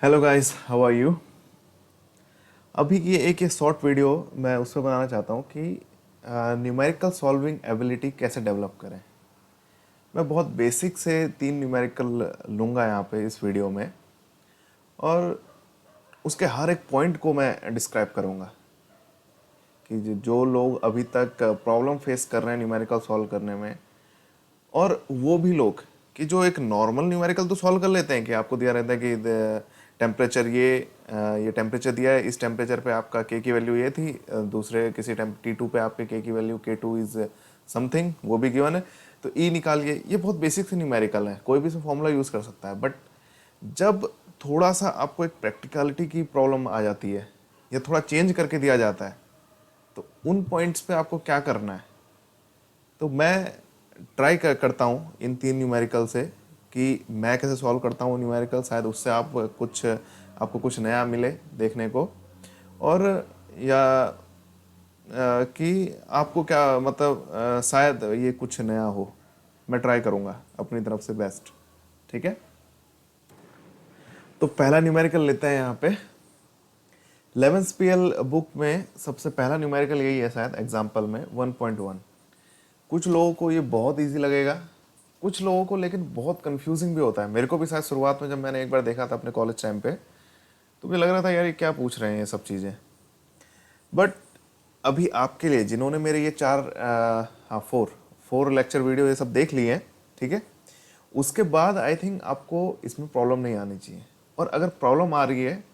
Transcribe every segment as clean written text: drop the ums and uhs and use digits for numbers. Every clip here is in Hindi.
Hello guys, how are you. अभी की ये शॉर्ट वीडियो मैं उस पर बनाना चाहता हूँ कि न्यूमेरिकल सॉल्विंग एबिलिटी कैसे डेवलप करें। मैं बहुत बेसिक से 3 न्यूमेरिकल लूँगा यहाँ पे इस वीडियो में, और उसके हर एक पॉइंट को मैं डिस्क्राइब करूँगा कि जो लोग अभी तक प्रॉब्लम फेस कर रहे हैं न्यूमेरिकल सॉल्व करने में, और वो भी लोग कि जो एक नॉर्मल न्यूमेरिकल तो सॉल्व कर लेते हैं कि आपको दिया रहता है कि टेम्परेचर ये टेम्परेचर दिया है, इस टेम्परेचर पे आपका के की वैल्यू ये थी, दूसरे किसी T2 पे आपके के की वैल्यू K2 इज समथिंग, वो भी गिवन है, तो ई निकालिए। ये बहुत बेसिक से न्यूमेरिकल है, कोई भी से फॉर्मूला यूज़ कर सकता है। बट जब थोड़ा सा आपको एक प्रैक्टिकलिटी की प्रॉब्लम आ जाती है या थोड़ा चेंज करके दिया जाता है, तो उन पॉइंट्स पे आपको क्या करना है। तो मैं ट्राई करता हूँ इन 3 न्यूमेरिकल से कि मैं कैसे सॉल्व करता हूँ न्यूमेरिकल, शायद उससे आपको कुछ नया मिले देखने को, और या कि आपको क्या मतलब शायद ये कुछ नया हो। मैं ट्राई करूँगा अपनी तरफ से बेस्ट। ठीक है, तो पहला न्यूमेरिकल लेते हैं यहाँ पे। 11th PL बुक में सबसे पहला न्यूमेरिकल यही है शायद, एग्जाम्पल में 1.1। कुछ लोगों को ये बहुत इजी लगेगा, कुछ लोगों को लेकिन बहुत कंफ्यूजिंग भी होता है। मेरे को भी शायद शुरुआत में जब मैंने एक बार देखा था अपने कॉलेज टाइम पे, तो मुझे लग रहा था यार ये क्या पूछ रहे हैं ये सब चीज़ें। बट अभी आपके लिए जिन्होंने मेरे ये हाँ फोर लेक्चर वीडियो ये सब देख लिए हैं, ठीक है, उसके बाद आई थिंक आपको इसमें प्रॉब्लम नहीं आनी चाहिए। और अगर प्रॉब्लम आ रही है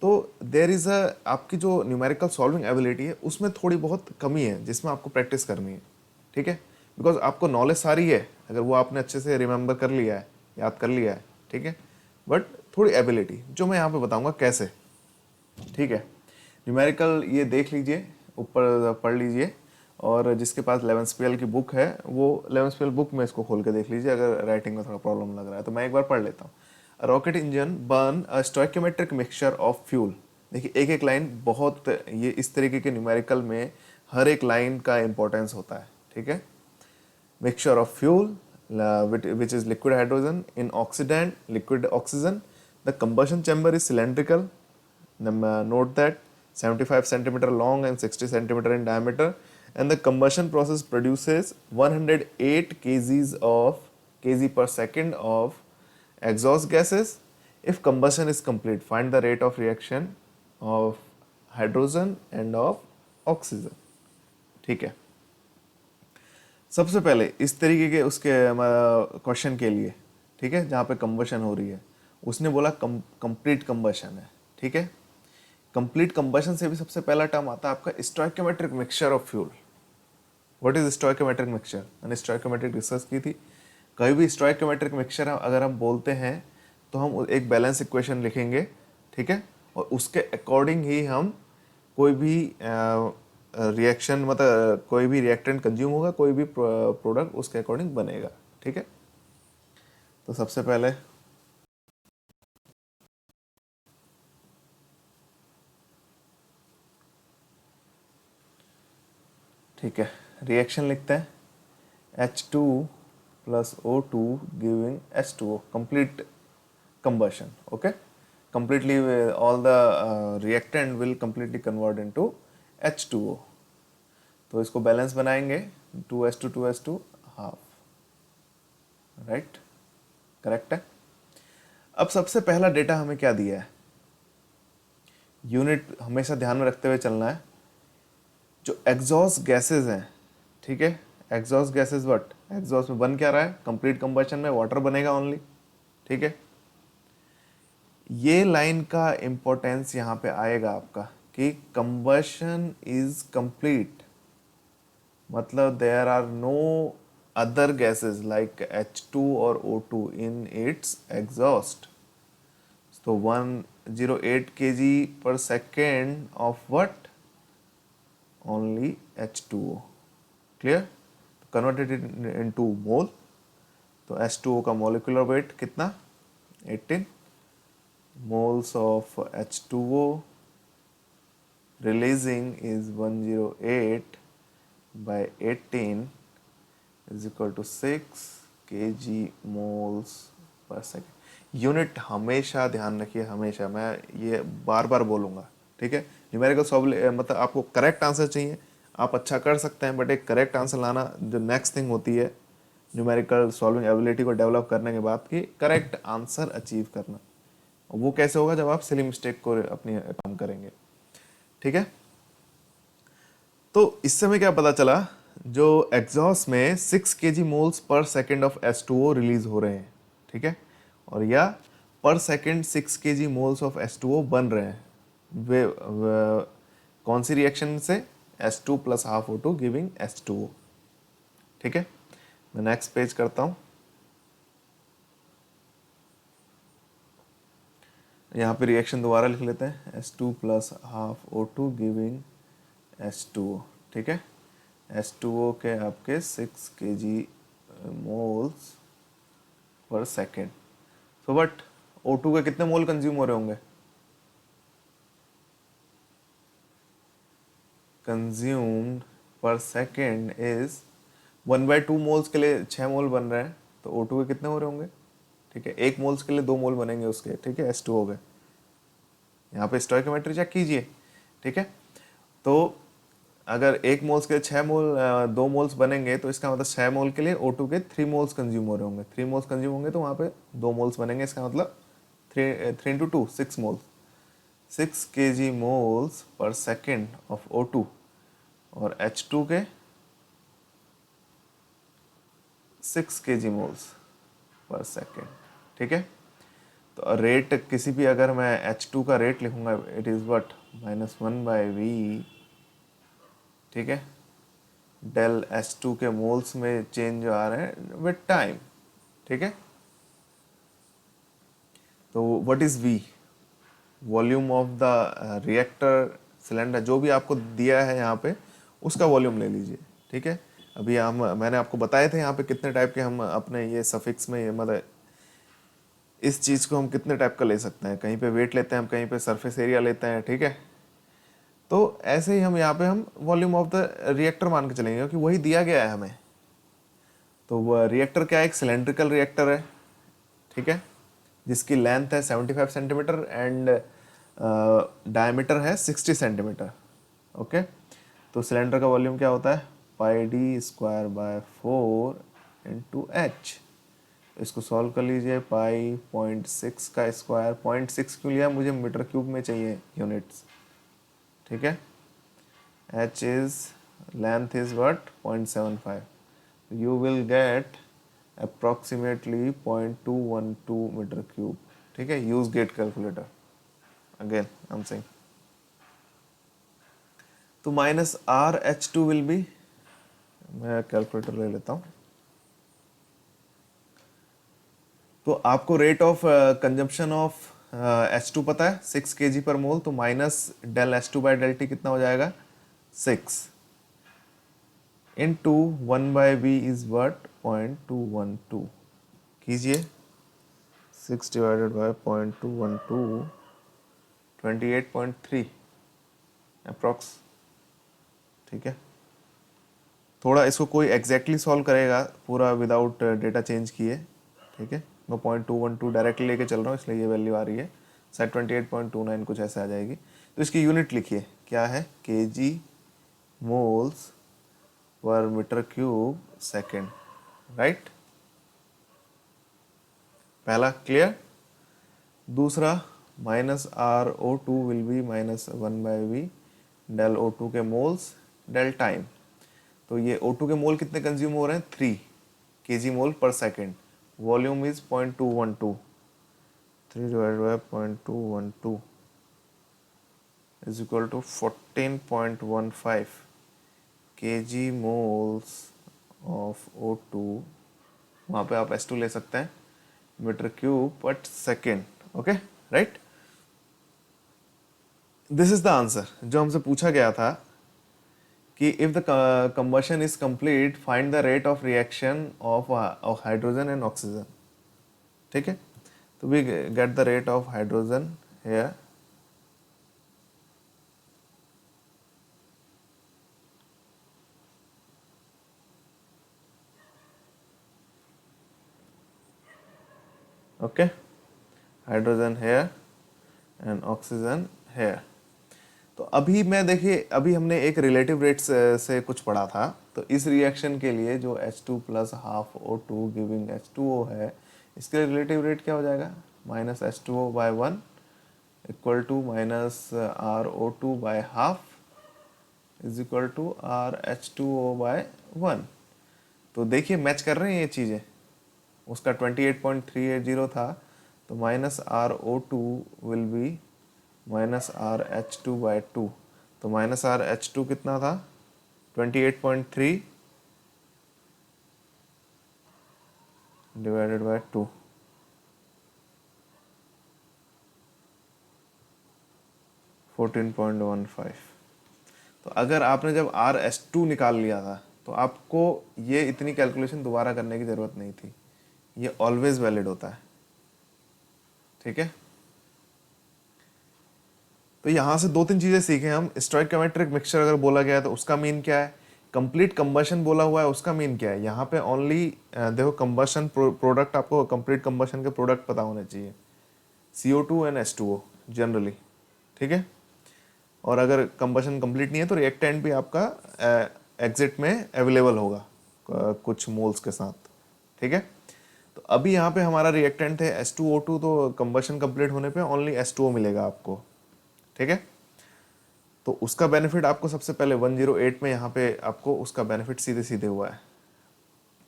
तो देर इज़ आपकी जो न्यूमेरिकल सॉल्विंग एबिलिटी है उसमें थोड़ी बहुत कमी है, जिसमें आपको प्रैक्टिस करनी है। ठीक है, बिकॉज आपको नॉलेज सारी है, अगर वो आपने अच्छे से रिमेंबर कर लिया है, याद कर लिया है, ठीक है, बट थोड़ी एबिलिटी जो मैं यहाँ पे बताऊंगा कैसे। ठीक है, न्यूमेरिकल ये देख लीजिए, ऊपर पढ़ लीजिए, और जिसके पास 11th PL की बुक है वो 11th PL बुक में इसको खोल के देख लीजिए अगर राइटिंग में थोड़ा प्रॉब्लम लग रहा है तो। मैं एक बार पढ़ लेता हूँ। Rocket engine burn a stoichiometric mixture of fuel. देखिए एक एक लाइन बहुत, ये इस तरीके के न्यूमेरिकल में हर एक लाइन का इंपॉर्टेंस होता है। ठीक है, mixture of fuel which is liquid hydrogen in oxidant liquid oxygen. The combustion chamber is cylindrical. Note that 75 centimeter long and 60 centimeter in diameter, and the combustion process produces 108 kg per second of exhaust gases. If combustion is complete, find the rate of reaction of hydrogen and of oxygen. ठीक है, सबसे पहले इस तरीके के उसके क्वेश्चन के लिए, ठीक है, जहाँ पे कंबशन हो रही है, उसने बोला कंप्लीट कंबशन है। ठीक है, कंप्लीट कंबशन से भी सबसे पहला टर्म आता है आपका stoichiometric mixture of fuel. What is stoichiometric mixture? मैंने स्टोइकोमेट्रिक डिस्कस की थी। कहीं भी स्टोइकोमेट्रिक मिक्सचर अगर हम बोलते हैं तो हम एक बैलेंस इक्वेशन लिखेंगे, ठीक है, और उसके अकॉर्डिंग ही हम कोई भी रिएक्शन मतलब कोई भी रिएक्टेंट कंज्यूम होगा, कोई भी प्रोडक्ट उसके अकॉर्डिंग बनेगा। ठीक है, तो सबसे पहले ठीक है रिएक्शन लिखते हैं H2 plus O2 giving H2O, complete combustion. Okay, completely all the reactant will completely convert into H2O. तो इसको बैलेंस बनाएंगे 2s2 हाफ, राइट, करेक्ट है। अब सबसे पहला डेटा हमें क्या दिया है, यूनिट हमेशा ध्यान में रखते हुए चलना है। जो एग्जॉस्ट गैसेस हैं, ठीक है, एग्जॉस्ट गैसेस, बट एग्जॉस्ट में बन क्या रहा है, कंप्लीट कंबशन में वाटर बनेगा ओनली। ठीक है, ये लाइन का इंपॉर्टेंस यहाँ पे आएगा आपका कि कंबशन इज कंप्लीट, मतलब there are no other gases like H2 और O2 इन इट्स एग्जॉस्ट। तो 108 kg per second of what? Only H2O. Clear? Converted it into mole. तो H2O का molecular weight कितना? 18 moles of H2O releasing is 108 by 18 is equal to 6 kg moles per second. Unit हमेशा ध्यान रखिए, हमेशा, मैं ये बार बार बोलूँगा, ठीक है। न्यूमेरिकल सॉल्व मतलब आपको करेक्ट आंसर चाहिए, आप अच्छा कर सकते हैं, बट एक करेक्ट आंसर लाना जो नेक्स्ट थिंग होती है न्यूमेरिकल सॉल्विंग एबिलिटी को डेवलप करने के बाद कि करेक्ट आंसर अचीव करना। वो कैसे होगा, जब आप सिली मिस्टेक को अपनी काम करेंगे, ठीक है। तो इससे हमें क्या पता चला, जो एग्जॉस्ट में 6 kg मोल्स पर सेकेंड ऑफ H2O रिलीज हो रहे हैं, ठीक है, और या पर second 6 kg moles of H2O बन रहे हैं। वे कौन सी रिएक्शन से, H2 plus half O2 giving H2O, ठीक है। मैं नेक्स्ट पेज करता हूँ। यहाँ पे रिएक्शन दोबारा लिख लेते हैं, H2 plus half O2 giving H2O, ठीक है। H2O के आपके 6 kg मोल्स पर सेकेंड। सो बट O2 के कितने मोल कंज्यूम हो रहे होंगे, कंज्यूम्ड पर सेकेंड इज 1/2 मोल्स के लिए 6 मोल बन रहे हैं, तो O2 के कितने हो रहे होंगे, ठीक है। 1 मोल्स के लिए 2 मोल बनेंगे उसके, ठीक है, H2O के। यहाँ पे स्टोइकोमेट्री चेक कीजिए, ठीक है। तो अगर 1 मोल्स के 6 मोल 2 मोल्स बनेंगे, तो इसका मतलब 6 मोल के लिए O2 के 3 मोल्स कंज्यूम हो रहे होंगे। 3 मोल्स कंज्यूम होंगे तो वहाँ पे 2 मोल्स बनेंगे, इसका मतलब 3 इंटू 2 6 मोल्स, 6 kg मोल्स पर सेकेंड ऑफ O2, और H2 के 6 kg मोल्स पर सेकेंड, ठीक है। तो रेट किसी भी, अगर मैं H2 का रेट लिखूंगा, इट इज़ वट -1/V, ठीक है, डेल H2 के मोल्स में चेंज आ रहे हैं विद टाइम, ठीक है। तो what is V, volume of the reactor cylinder, जो भी आपको दिया है यहाँ पे उसका वॉल्यूम ले लीजिए, ठीक है। अभी मैंने आपको बताए थे यहाँ पे कितने टाइप के हम अपने ये सफिक्स में, मतलब इस चीज़ को हम कितने टाइप का ले सकते हैं, कहीं पे वेट लेते हैं हम, कहीं पे सरफेस एरिया लेते हैं, ठीक है। तो ऐसे ही हम यहाँ पे हम वॉल्यूम ऑफ द रिएक्टर मान के चलेंगे, क्योंकि वही दिया गया है हमें। तो वह रिएक्टर क्या है, एक सिलेंड्रिकल रिएक्टर है, ठीक है, जिसकी लेंथ है 75 सेंटीमीटर एंड डायमीटर है 60 सेंटीमीटर, ओके। तो सिलेंडर का वॉल्यूम क्या होता है, πd²/4 × H। इसको सॉल्व कर लीजिए, पाई 0.6 का स्क्वायर, 0.6 क्यों लिया, मुझे मीटर क्यूब में चाहिए यूनिट्स, ठीक है। H is length is what 0.75, you will get approximately 0.212 metre cube, ठीक है। Use get calculator, again I am saying. तो -RH2 विल बी, मैं कैलकुलेटर ले लेता हूँ। तो आपको rate of consumption of H2 पता है 6 kg पर मोल, तो माइनस डेल H2/डेल T कितना हो जाएगा, 6 इंटू 1/V इज वट 0.212, कीजिए, 6 डिवाइडेड बाय 0.212, 28.3 अप्रॉक्स, ठीक है। थोड़ा इसको कोई एग्जैक्टली सॉल्व करेगा पूरा विदाउट डेटा चेंज किए, ठीक है। मैं 0.212 डायरेक्टली लेके चल रहा हूँ, इसलिए ये वैल्यू आ रही है, शायद 28.29 कुछ ऐसे आ जाएगी। तो इसकी यूनिट लिखिए, क्या है, kg moles per metre cube second, right. पहला क्लियर। दूसरा -RO2 will be -1/V del O2 के मोल्स डेल टाइम। तो ये O2 के मोल कितने कंज्यूम हो रहे हैं, 3 kg mole per second, volume is 0.212, 3 divided by 0.212 is equal to 14.15 kg moles of O2, वहाँ पे आप S2 ले सकते हैं, metre cube per second, okay, right. This is the answer जो हमसे पूछा गया था कि if the combustion is complete find the rate of reaction of hydrogen and oxygen, ठीक है। तो we get the rate of hydrogen here, okay. Hydrogen hair and oxygen here. तो अभी मैं देखिए, अभी हमने एक रिलेटिव रेट से कुछ पढ़ा था। तो इस रिएक्शन के लिए जो H2 plus half O2 giving H2O है, इसके रिलेटिव रेट क्या हो जाएगा? Minus H2O/1 equal to minus RO2/हाफ इज इक्वल टू RH2O/1। तो देखिए मैच कर रहे हैं ये चीज़ें। उसका 28.380 था, तो minus RO2 will be minus RH2/2। तो माइनस RH2 कितना था? 28.3 डिवाइडेड बाय 2, 14.15। तो अगर आपने जब RH2 निकाल लिया था तो आपको ये इतनी कैलकुलेशन दोबारा करने की ज़रूरत नहीं थी, ये ऑलवेज वैलिड होता है। ठीक है, तो यहाँ से दो तीन चीज़ें सीखें हम। स्टोइकोमेट्रिक मिक्सचर अगर बोला गया है तो उसका मीन क्या है, कंप्लीट कंबशन बोला हुआ है उसका मीन क्या है। यहाँ पे ओनली देखो कंबशन प्रोडक्ट, आपको कंप्लीट कंबशन के प्रोडक्ट पता होने चाहिए, CO2 एंड H2O जनरली। ठीक है, और अगर कंबशन कंप्लीट नहीं है तो रिएक्टेंट भी आपका एग्जिट में अवेलेबल होगा कुछ मोल्स के साथ। ठीक है, तो अभी यहाँ पे हमारा रिएक्टेंट है H2O2, तो कंबशन कंप्लीट होने पे ओनली H2O मिलेगा आपको। ठीक है, तो उसका बेनिफिट आपको सबसे पहले 108 में यहाँ पे आपको उसका बेनिफिट सीधे सीधे हुआ है।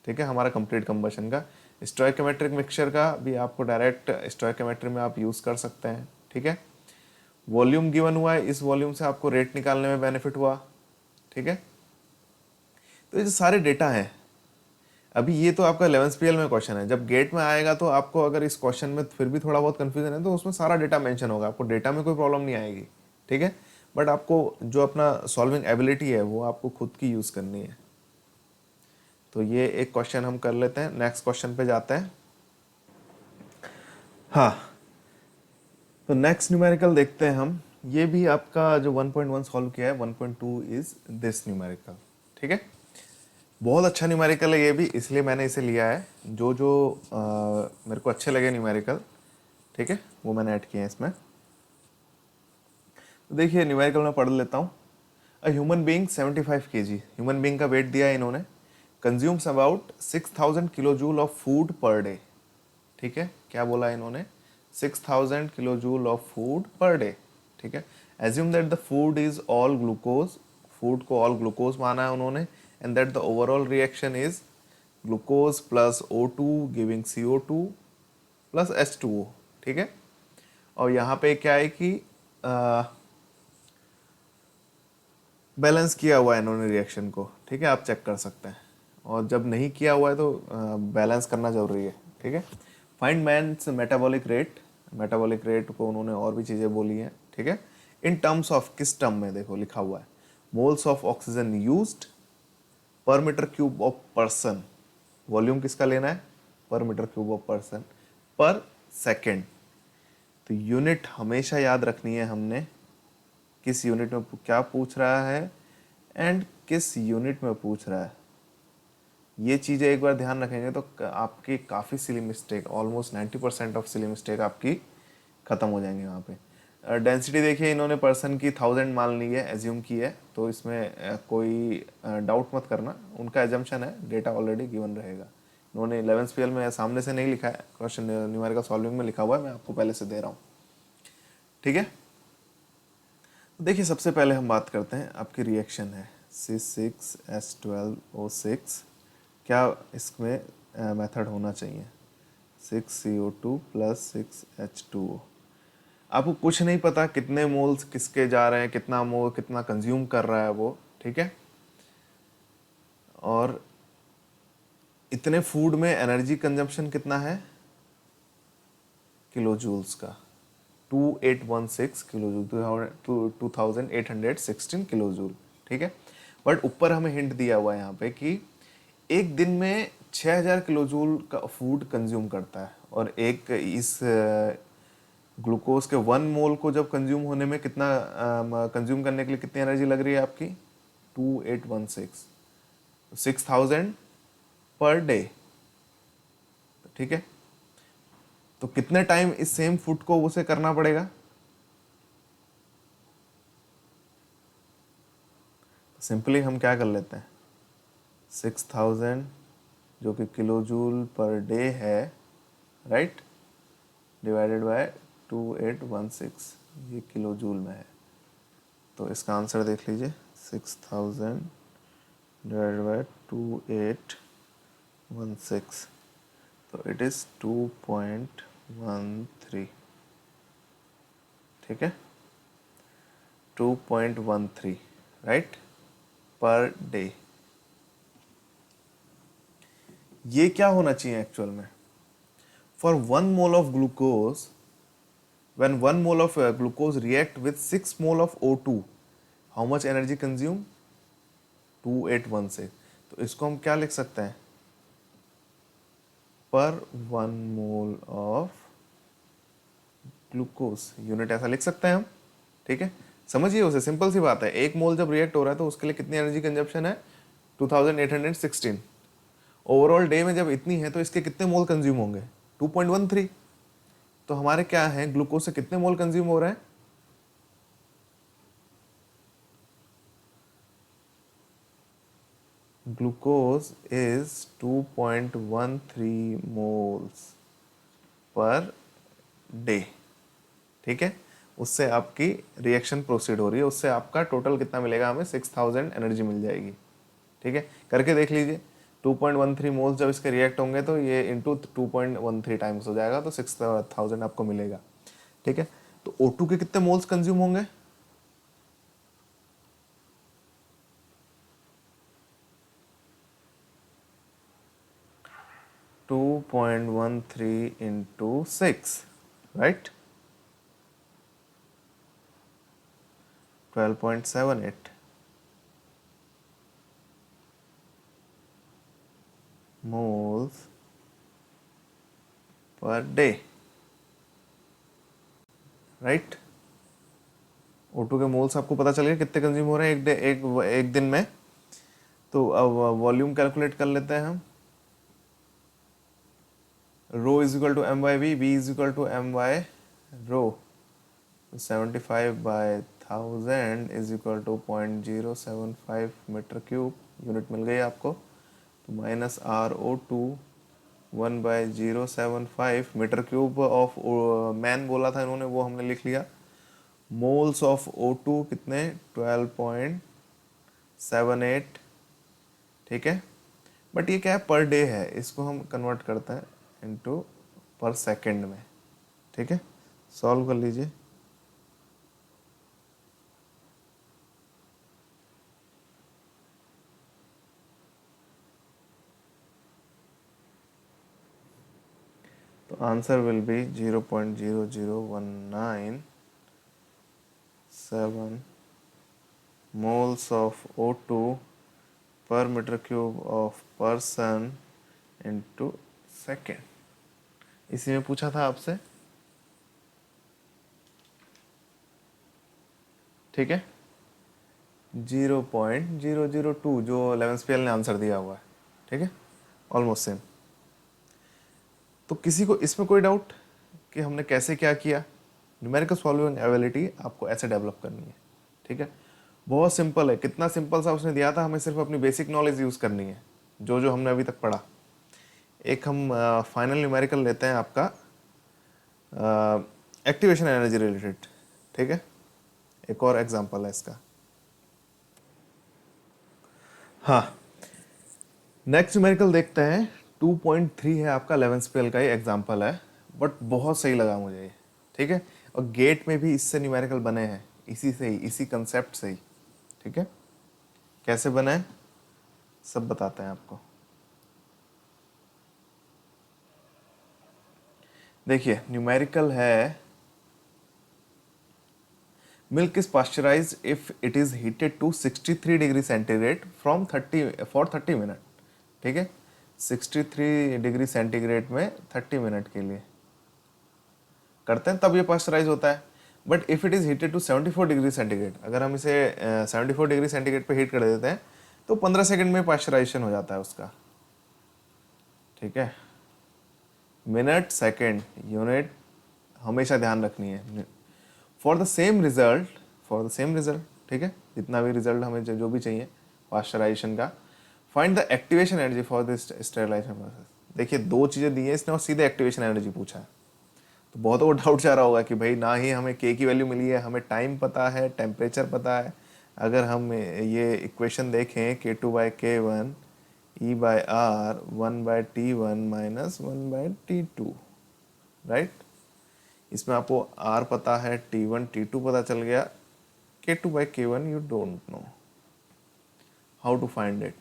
ठीक है, हमारा कंप्लीट कंबशन का। स्टोइकोमेट्रिक मिक्सचर का भी आपको डायरेक्ट स्टोइकोमेट्री में आप यूज़ कर सकते हैं। ठीक है, वॉल्यूम गिवन हुआ है, इस वॉल्यूम से आपको रेट निकालने में बेनिफिट हुआ। ठीक है, तो ये जो सारे डेटा हैं, अभी ये तो आपका 11th PL में क्वेश्चन है। जब गेट में आएगा तो आपको अगर इस क्वेश्चन में फिर भी थोड़ा बहुत कंफ्यूजन है तो उसमें सारा डेटा मेंशन होगा, आपको डेटा में कोई प्रॉब्लम नहीं आएगी। ठीक है, बट आपको जो अपना सॉल्विंग एबिलिटी है वो आपको खुद की यूज़ करनी है। तो ये एक क्वेश्चन हम कर लेते हैं, नेक्स्ट क्वेश्चन पे जाते हैं। हाँ, तो नेक्स्ट न्यूमेरिकल देखते हैं हम। ये भी आपका जो 1.1 सॉल्व किया है, 1.2 इज दिस न्यूमेरिकल। ठीक है, बहुत अच्छा न्यूमेरिकल है ये भी, इसलिए मैंने इसे लिया है। जो जो मेरे को अच्छे लगे न्यूमेरिकल, ठीक है, वो मैंने ऐड किए हैं इसमें। तो देखिए न्यूमेरिकल में पढ़ लेता हूँ। A human being 75 kg, human being का वेट दिया है इन्होंने, consumes about 6000 kilo joule of food per day. ठीक है, क्या बोला है इन्होंने? 6000 kilo joule of food per day. ठीक है, assume that the food is all glucose, food को ऑल ग्लूकोज माना है उन्होंने, and that the overall reaction is glucose plus O2 giving CO2 plus H2O। ठीक है, और यहाँ पे क्या है कि बैलेंस किया हुआ है इन्होंने रिएक्शन को। ठीक है, आप चेक कर सकते हैं, और जब नहीं किया हुआ है तो बैलेंस करना जरूरी है। ठीक है, find man's metabolic rate, metabolic rate को उन्होंने और भी चीज़ें बोली हैं। ठीक है, इन टर्म्स ऑफ, किस टर्म में, देखो लिखा हुआ है moles of oxygen used per metre cube of person. Volume किसका लेना है? Per metre cube of person per second. तो यूनिट हमेशा याद रखनी है हमने, किस यूनिट में क्या पूछ रहा है एंड किस यूनिट में पूछ रहा है। ये चीज़ें एक बार ध्यान रखेंगे तो आपकी काफ़ी silly mistake, almost 90% of silly mistake आपकी ख़त्म हो जाएंगे वहाँ पे। डेंसिटी देखिए इन्होंने पर्सन की 1000 मान ली है, एज्यूम की है, तो इसमें कोई डाउट मत करना, उनका एजम्पशन है, डेटा ऑलरेडी गिवन रहेगा। इन्होंने 11th PL में सामने से नहीं लिखा है, क्वेश्चन न्यूमेरिकल सॉल्विंग में लिखा हुआ है, मैं आपको पहले से दे रहा हूँ। ठीक है, देखिए सबसे पहले हम बात करते हैं, आपकी रिएक्शन है C6H12O6। क्या इसमें मेथड होना चाहिए? 6CO2 plus 6H2O। आपको कुछ नहीं पता कितने मोल्स किसके जा रहे हैं, कितना मोल कितना कंज्यूम कर रहा है वो। ठीक है, और इतने फूड में एनर्जी कंजम्पशन कितना है किलो जूल्स का? 2816 किलो जूल, 2816 किलो जूल। ठीक है, बट ऊपर हमें हिंट दिया हुआ है यहाँ पे कि एक दिन में 6000 किलो जूल का फूड कंज्यूम करता है, और एक इस ग्लूकोज के 1 मोल को जब कंज्यूम होने में कितना कंज्यूम करने के लिए कितनी एनर्जी लग रही है आपकी? 2816, 6000 पर डे। ठीक है, तो कितने टाइम इस सेम फूड को उसे करना पड़ेगा? सिंपली हम क्या कर लेते हैं, 6000 जो कि किलो जूल पर डे है, राइट, डिवाइडेड बाय 2816, ये किलो जूल में है। तो इसका आंसर देख लीजिए, 6000 डिवाइडेड बाय 2816, तो इट इज़ 2.13, ठीक है, 2.13 राइट, पर डे। ये क्या होना चाहिए एक्चुअल में? For 1 mole of glucose, when 1 mole of glucose react with 6 mole of O2, how much energy consume? 2816। तो इसको हम क्या लिख सकते हैं, पर 1 मोल ऑफ ग्लूकोज, यूनिट ऐसा लिख सकते हैं हम, ठीक है। समझिए उसे, सिंपल सी बात है, 1 मोल जब रिएक्ट हो रहा है तो उसके लिए कितनी एनर्जी कंजप्शन है, 2816। ओवरऑल डे में जब इतनी है तो इसके कितने मोल कंज्यूम होंगे, 2.13। तो हमारे क्या है, ग्लूकोज से कितने मोल कंज्यूम हो रहे हैं, glucose is 2.13 moles per day, ठीक है। उससे आपकी रिएक्शन प्रोसीड हो रही है, उससे आपका टोटल कितना मिलेगा, हमें 6000 एनर्जी मिल जाएगी, ठीक है। करके देख लीजिए, 2.13 मोल्स जब इसके रिएक्ट होंगे तो ये इंटू 2.13 टाइम्स हो जाएगा, तो 6000 आपको मिलेगा, ठीक है। तो O2 के कितने मोल्स कंज्यूम होंगे, to 2.13 into 6, right, 12.78 moles per day, right. O2 के मोल्स आपको पता चल गया कितने कंज्यूम हो रहे हैं एक दिन में। तो अब वॉल्यूम कैलकुलेट कर लेते हैं हम, rho is equal to M by V, V is equal to M by rho, 75/1000 is equal to 0.075 metre cube, unit मिल गई आपको। तो minus RO2 1/075 metre cube of मैन बोला था इन्होंने, वो हमने लिख लिया। मोल्स ऑफ O2 कितने, 12.78, ठीक है। बट ये क्या है, पर डे है, इसको हम कन्वर्ट करते हैं इनटू पर सेकंड में, ठीक है। सॉल्व कर लीजिए। तो answer will be 0.00197 moles of O2 per meter cube of person into second। इसी में पूछा था आपसे, ठीक है। 0.002 जो 11th PL ने आंसर दिया हुआ है, ठीक है, ऑलमोस्ट सेम। तो किसी को इसमें कोई डाउट कि हमने कैसे क्या किया? न्यूमेरिकल सॉल्विंग एबिलिटी आपको ऐसे डेवलप करनी है, ठीक है। बहुत सिंपल है, कितना सिंपल सा उसने दिया था, हमें सिर्फ अपनी बेसिक नॉलेज यूज़ करनी है, जो जो हमने अभी तक पढ़ा। एक हम फाइनल न्यूमेरिकल लेते हैं आपका एक्टिवेशन एनर्जी रिलेटेड, ठीक है। एक और एग्जांपल है इसका। हाँ, नेक्स्ट न्यूमेरिकल देखते हैं। 2.3 है आपका, 11th PL का ही एग्जांपल है, बट बहुत सही लगा मुझे ये, ठीक है। और गेट में भी इससे न्यूमेरिकल बने हैं, इसी से ही, इसी कंसेप्ट से ही, ठीक है। कैसे बने सब बताते हैं आपको। देखिए न्यूमेरिकल है, milk is pasteurised if it is heated to 63 degree centigrade for 30 minute, ठीक है। 63 डिग्री सेंटीग्रेड में 30 मिनट के लिए करते हैं, तब ये पास्चराइज होता है। But if it is heated to 74 degree centigrade, अगर हम इसे 74 डिग्री सेंटीग्रेड पे हीट कर देते हैं तो 15 सेकंड में पास्चराइजेशन हो जाता है उसका, ठीक है। मिनट सेकेंड यूनिट हमेशा ध्यान रखनी है। फॉर द सेम रिजल्ट, ठीक है, जितना भी रिजल्ट हमें जो भी चाहिए पास्चराइजेशन का, find the activation energy for this sterilisation process. देखिए दो चीज़ें दी है इसने और सीधे एक्टिवेशन एनर्जी पूछा है, तो बहुतों को डाउट जा रहा होगा कि भाई ना ही हमें के की वैल्यू मिली है, हमें टाइम पता है, टेम्परेचर पता है। अगर हम ये इक्वेशन देखें K2/K1 E/R 1/T1 minus 1/T2, right. इसमें आपको R पता है, T1 T2 पता चल गया, K2/K1 you don't know how to find it.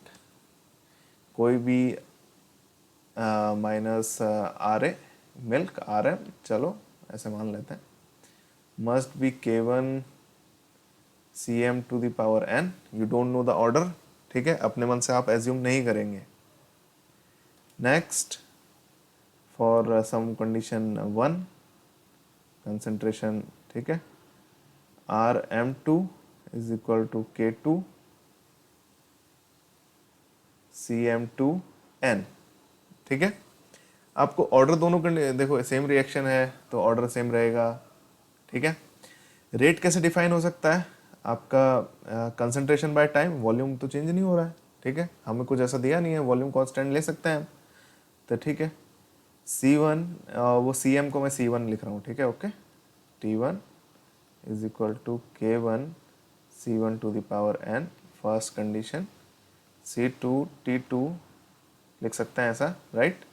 कोई भी माइनस RA मिल्क RM, चलो ऐसे मान लेते हैं, must be K1 CM to the power n। You don't know the order, ठीक है, अपने मन से आप एज्यूम नहीं करेंगे। Next, for some condition 1 concentration, ठीक है, RM2 is equal to K2 CM2n, ठीक है। आपको ऑर्डर दोनों देखो सेम रिएक्शन है तो ऑर्डर सेम रहेगा, ठीक है। रेट कैसे डिफाइन हो सकता है आपका, कंसंट्रेशन बाय टाइम, वॉल्यूम तो चेंज नहीं हो रहा है, ठीक है, हमें कुछ ऐसा दिया नहीं है, वॉल्यूम कांस्टेंट ले सकते हैं हम, तो ठीक है। C1 वो CM को मैं C1 लिख रहा हूँ, ठीक है, okay. T1 is equal to K1 C1 to the power n, first condition. C2 T2 लिख सकते हैं ऐसा, right,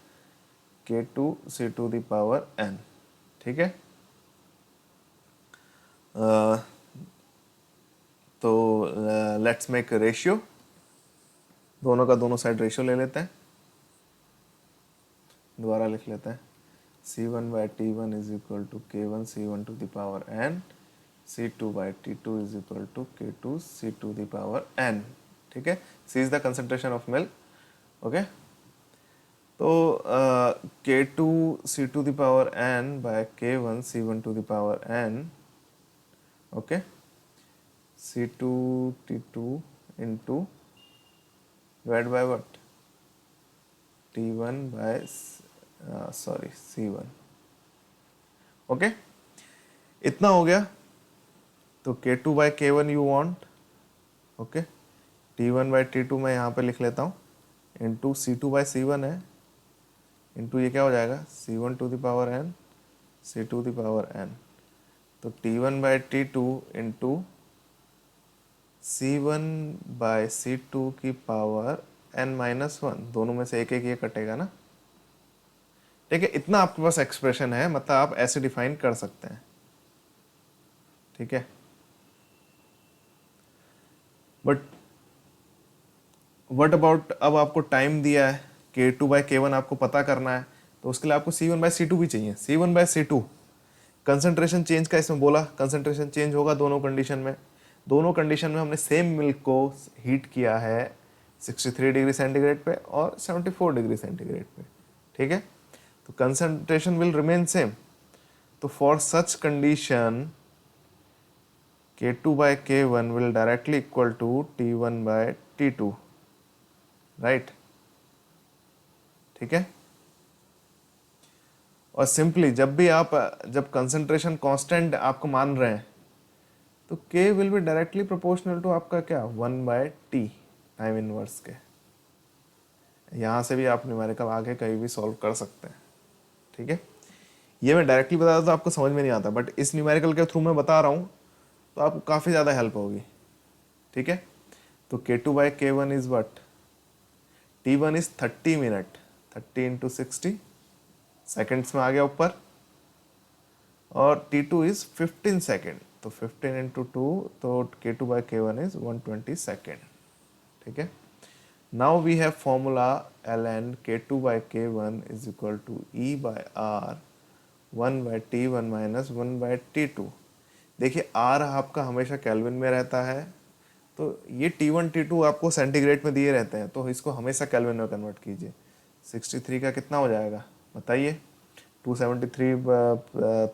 K2 C to the power n, ठीक है। तो लेट्स मेक रेशियो, दोनों का दोनों साइड रेशियो ले लेते हैं, दोबारा लिख लेते हैं। C1/T1 is equal to K1 C1 to the power n, C2/T2 is equal to K2 C to the power n, ठीक है। C is the concentration of milk, okay. तो K2 C to the power n by K1 C1 to the power n, okay, C2 T2 into divided by what, T1 by C1, okay. इतना हो गया, तो K2/K1 you want, okay, T1/T2 मैं यहाँ पे लिख लेता हूँ, इंटू C2/C1 है, इंटू ये क्या हो जाएगा, C1 to the power n C to the power n, तो T1/T2 इंटू C1/C2 की पावर n-1, दोनों में से एक एक ये कटेगा ना, ठीक है। इतना आपके पास एक्सप्रेशन है, मतलब आप ऐसे डिफाइन कर सकते हैं, ठीक है। बट व्हाट अबाउट, अब आपको टाइम दिया है, K2/K1 आपको पता करना है, तो उसके लिए आपको C1/C2 भी चाहिए। C1/C2 कंसंट्रेशन चेंज का इसमें बोला, कंसंट्रेशन चेंज होगा दोनों कंडीशन में, दोनों कंडीशन में हमने सेम मिल्क को हीट किया है 63 डिग्री सेंटीग्रेड पे और 74 डिग्री सेंटीग्रेड पे, ठीक है, तो कंसंट्रेशन विल रिमेन सेम। तो for such condition K2/K1 will directly equal to T1/T2, right, ठीक है। और सिंपली जब भी आप जब कंसंट्रेशन कांस्टेंट आपको मान रहे हैं तो K will be directly proportional to आपका क्या 1/T टाइम इनवर्स के। यहाँ से भी आप न्यूमेरिकल आगे कहीं भी सॉल्व कर सकते हैं, ठीक है। ये मैं डायरेक्टली बता रहा तो आपको समझ में नहीं आता, बट इस न्यूमेरिकल के थ्रू मैं बता रहा हूँ तो आपको काफ़ी ज़्यादा हेल्प होगी, ठीक है। तो K2/K1 is what, T1 is 30 minute, 30 into 60 seconds में आ गया ऊपर, और T2 इज 15 सेकेंड, तो 15 इंटू 2, तो K2/K1 इज 120 सेकेंड, ठीक है। Now we have formula ln K2/K1 is equal to E/R 1/T1 minus 1/T2। देखिए R आपका हमेशा केल्विन में रहता है, तो ये T1 T2 आपको सेंटीग्रेड में दिए रहते हैं, तो इसको हमेशा केल्विन में कन्वर्ट कीजिए। 63 का कितना हो जाएगा बताइए, 273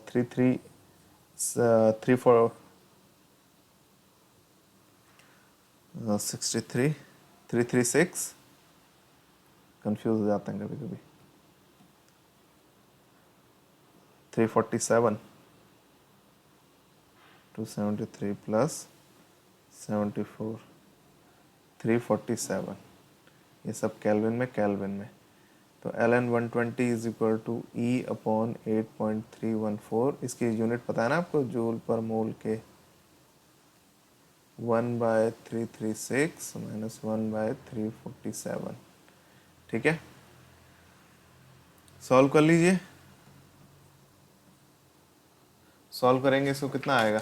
33 34 63 336, कंफ्यूज हो जाते हैं कभी कभी, 347 273 प्लस 74 347, ये सब केल्विन में। तो ln 120 is equal to E upon 8.314, इसकी यूनिट पता है ना आपको, जूल पर मोल के 1/336 माइनस 1/347। ठीक है, सॉल्व कर लीजिए। सॉल्व करेंगे इसको कितना आएगा,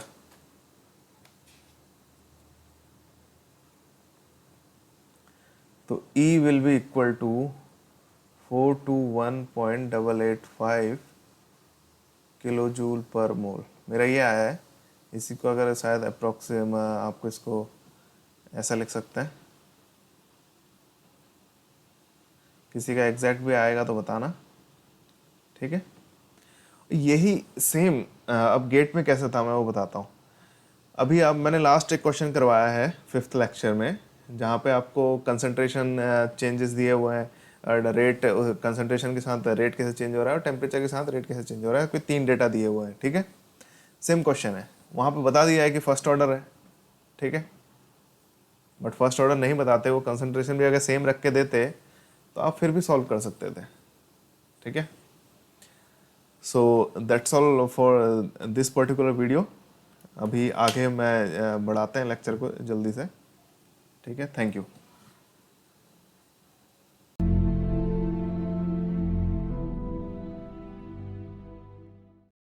तो E will be equal to 421.885 kilojoule per mole. मेरा ये आया है, इसी को अगर शायद अप्रोक्सीम आपको इसको ऐसा लिख सकते हैं, किसी का एग्जैक्ट भी आएगा तो बताना। ठीक है, यही सेम अब गेट में कैसे था मैं वो बताता हूँ। अभी अब मैंने लास्ट एक क्वेश्चन करवाया है 5th लेक्चर में, जहाँ पे आपको कंसंट्रेशन चेंजेस दिए हुए हैं, रेट कंसंट्रेशन के साथ रेट कैसे चेंज हो रहा है और टेम्परेचर के साथ रेट कैसे चेंज हो रहा है, कोई 3 डेटा दिए हुए हैं। ठीक है, सेम क्वेश्चन है, वहाँ पे बता दिया है कि फर्स्ट ऑर्डर है। ठीक है, बट फर्स्ट ऑर्डर नहीं बताते, वो कंसंट्रेशन भी अगर सेम रख के देते तो आप फिर भी सॉल्व कर सकते थे। ठीक है, so that's all for this particular video. अभी आगे मैं बढ़ाते हैं लेक्चर को जल्दी से। ठीक है, थैंक यू।